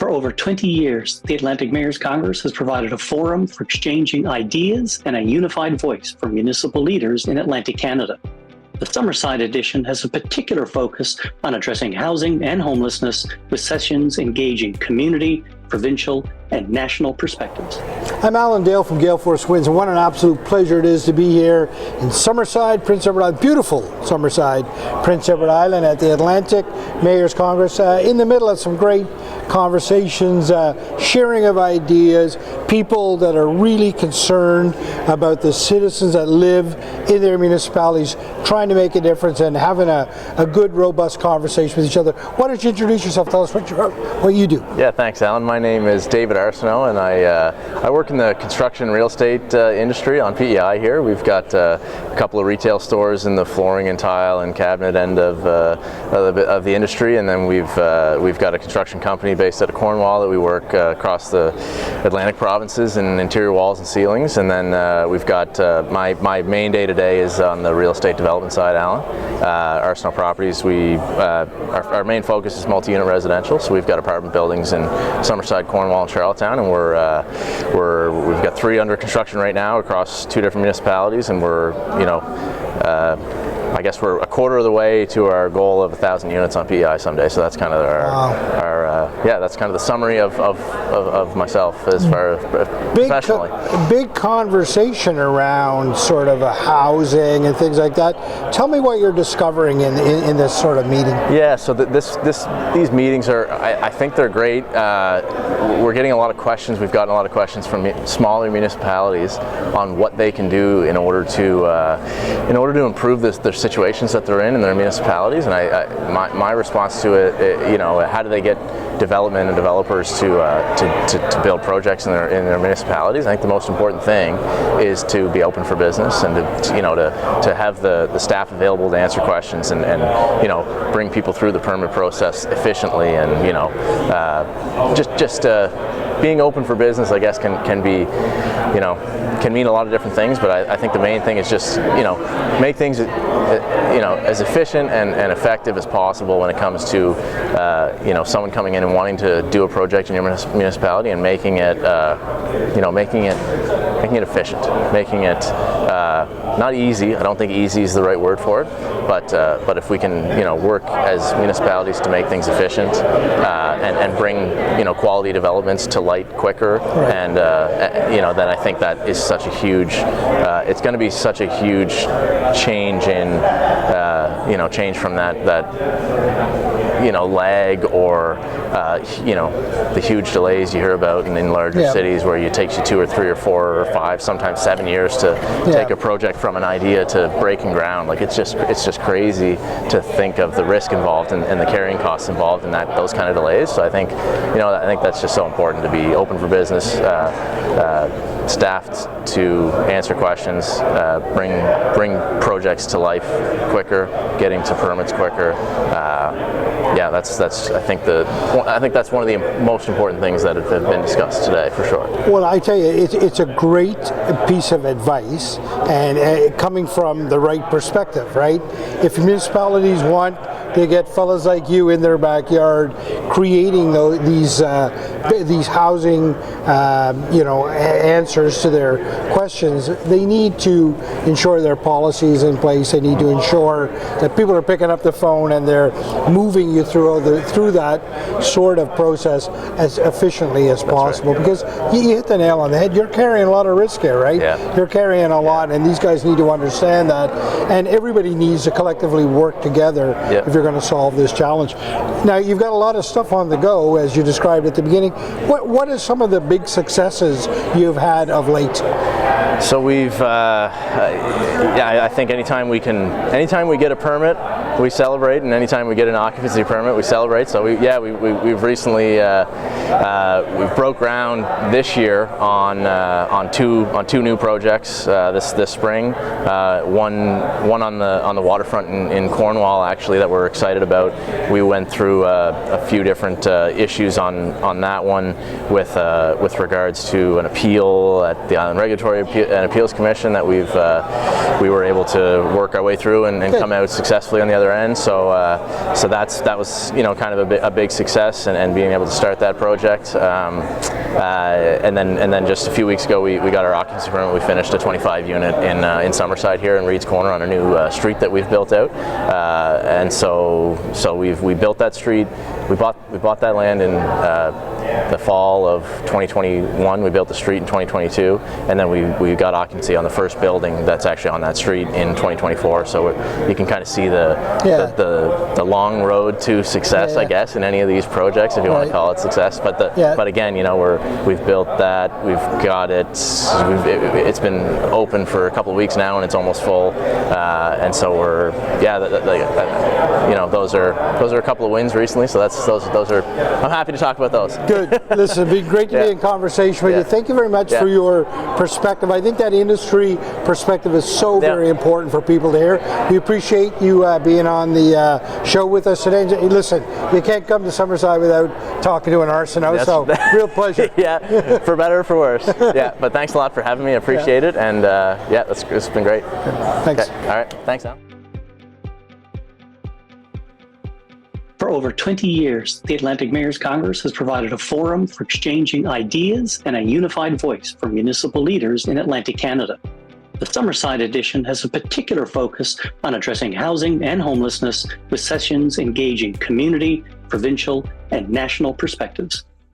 For over 20 years, the Atlantic Mayors Congress has provided a forum for exchanging ideas and a unified voice for municipal leaders in Atlantic Canada. The Summerside edition has a particular focus on addressing housing and homelessness, with sessions engaging community, provincial, and national perspectives. I'm Alan Dale from Gale Force Winds, and what an absolute pleasure it is to be here in Summerside, Prince Edward Island, beautiful Summerside, Prince Edward Island, at the Atlantic Mayors Congress, in the middle of some great conversations, sharing of ideas, people that are really concerned about the citizens that live in their municipalities, trying to make a difference and having a good, robust conversation with each other. Why don't you introduce yourself? Tell us what you do. Yeah, thanks, Alan. My name is David Arsenault, and I work in the construction and real estate industry on PEI here. We've got a couple of retail stores in the flooring and tile and cabinet end of the industry, and then we've got a construction company based out of Cornwall that we work across the Atlantic provinces in interior walls and ceilings, and then we've got my main day-to-day is on the real estate development side, Alan. Arsenault Properties, our main focus is multi-unit residential, so we've got apartment buildings in Summerside, Cornwall, and Charlottetown, and we've got 3 under construction right now across 2 different municipalities, and I guess we're a quarter of the way to our goal of 1,000 units on PEI someday. So that's kind of that's kind of the summary of myself as far as professionally. Big conversation around sort of housing and things like that. Tell me what you're discovering in this sort of meeting. Yeah, so these meetings are, I think they're great. We're getting a lot of questions. We've gotten a lot of questions from smaller municipalities on what they can do in order to improve their situations that they're in their municipalities. And my response to it, how do they get development and developers to build projects in their municipalities? I think the most important thing is to be open for business and to have the staff available to answer questions and bring people through the permit process efficiently, and just being open for business, I guess, can be, can mean a lot of different things, but I think the main thing is just, make things, as efficient and effective as possible when it comes to, someone coming in and wanting to do a project in your municipality, and making it efficient, making it not easy. I don't think easy is the right word for it, but if we can, work as municipalities to make things efficient and bring, quality developments to light quicker, right. And then I think that is such a huge. It's going to be such a huge change in, change from that lag or the huge delays you hear about in larger cities, where it takes you 2 or 3 or 4 or 5, sometimes 7 years to take a project from an idea to breaking ground. Like it's just crazy to think of the risk involved and the carrying costs involved in those kind of delays. So I think that's just so important, to be open for business, staffed to answer questions, bring projects to life quicker, getting to permits quicker. I think that's one of the most important things that have been discussed today, for sure. Well, I tell you, it's a great piece of advice, and coming from the right perspective, right? If municipalities want to get fellas like you in their backyard creating these housing, answers to their questions, they need to ensure their policies in place. They need to ensure that people are picking up the phone and they're moving you through that sort of process as efficiently as possible. Right. Because you hit the nail on the head. You're carrying a lot of risk here, right? Yeah. You're carrying a lot, and these guys need to understand that, and everybody needs to collectively work together if you're going to solve this challenge. Now, you've got a lot of stuff on the go, as you described at the beginning. What are some of the big successes you've had of late? So we've, I think anytime we get a permit, we celebrate, and anytime we get an occupancy permit, we celebrate. So we've recently we broke ground this year on two new projects this spring. One on the waterfront in Cornwall, actually, that we're excited about. We went through a few different issues on that one with regards to an appeal at the Island Regulatory and Appeals Commission that we were able to work our way through and come out successfully on the other other end. So that was kind of a big success, and being able to start that project. And then just a few weeks ago we got our occupancy permit. We finished a 25 unit in Summerside here in Reed's Corner on a new street that we've built out. And so we built that street. We bought that land in the fall of 2021. We built the street in 2022, and then we got occupancy on the first building that's actually on that street in 2024. So you can kind of see the long road to success, I guess, in any of these projects, if you want to call it success. But again, we've built that. We've got it. It's been open for a couple of weeks now, and it's almost full. And so those are a couple of wins recently. So those are. I'm happy to talk about those. Good. Listen, it'd be great to be in conversation with you. Thank you very much for your perspective. I think that industry perspective is so very important for people to hear. We appreciate you being on the show with us today. Listen, you can't come to Summerside without talking to an Arsenault, so real pleasure. For better or for worse. But thanks a lot for having me. I appreciate it, and it's been great. Thanks. Okay. All right, thanks, Al. For over 20 years, the Atlantic Mayors Congress has provided a forum for exchanging ideas and a unified voice for municipal leaders in Atlantic Canada. The Summerside edition has a particular focus on addressing housing and homelessness, with sessions engaging community, provincial, and national perspectives.